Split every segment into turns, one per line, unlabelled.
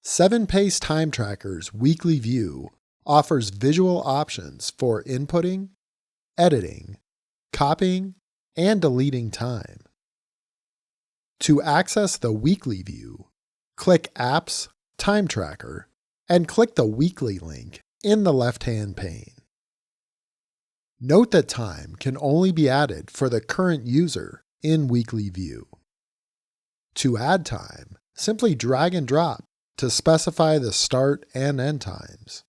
7-Pace Timetracker's weekly view offers visual options for inputting, editing, copying, and deleting time. To access the weekly view, click Apps, Timetracker, and click the weekly link in the left-hand pane. Note that time can only be added for the current user in weekly view. To add time, simply drag and drop to specify the start and end times.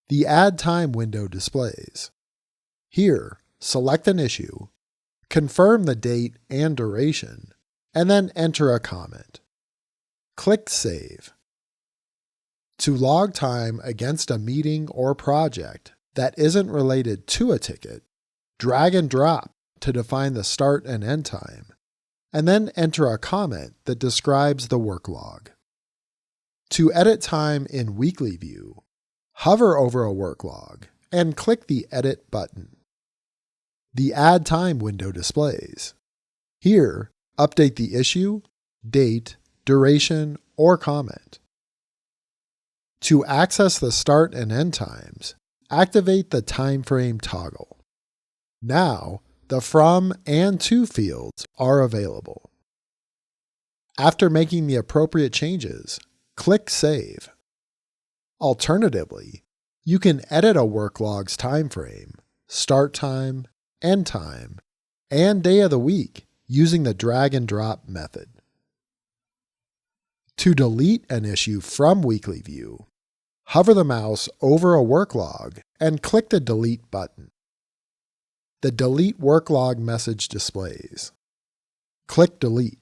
The Add Time window displays. Here, select an issue, confirm the date and duration, and then enter a comment. Click Save. To log time against a meeting or project that isn't related to a ticket, drag and drop to define the start and end time, and then enter a comment that describes the work log. To edit time in weekly view, hover over a work log and click the Edit button. The Add Time window displays. Here, update the issue, date, duration, or comment. To access the start and end times, activate the time frame toggle. Now, the From and To fields are available. After making the appropriate changes, click Save. Alternatively, you can edit a work log's time frame, start time, end time, and day of the week using the drag and drop method. To delete an issue from weekly view, hover the mouse over a work log and click the Delete button. The Delete Work Log message displays. Click Delete.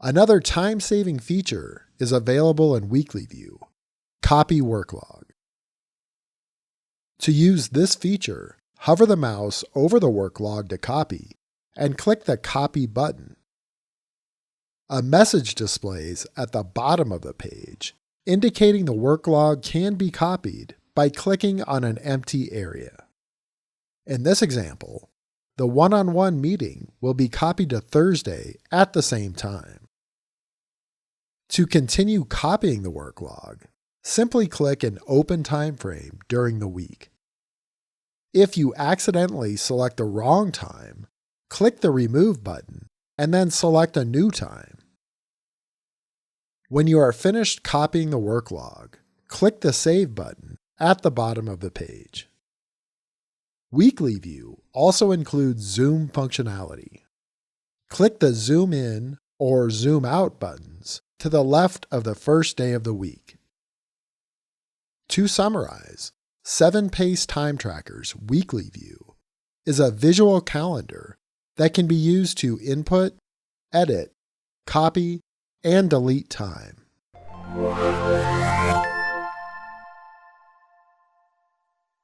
Another time-saving feature is available in weekly view, Copy Work Log. To use this feature, hover the mouse over the work log to copy and click the Copy button. A message displays at the bottom of the page, indicating the work log can be copied by clicking on an empty area. In this example, the one-on-one meeting will be copied to Thursday at the same time. To continue copying the work log, simply click an open time frame during the week. If you accidentally select the wrong time, click the Remove button and then select a new time. When you are finished copying the work log, click the Save button at the bottom of the page. Weekly view also includes zoom functionality. Click the Zoom In or Zoom Out buttons to the left of the first day of the week. To summarize, 7-Pace Timetracker's weekly view is a visual calendar that can be used to input, edit, copy, and delete time.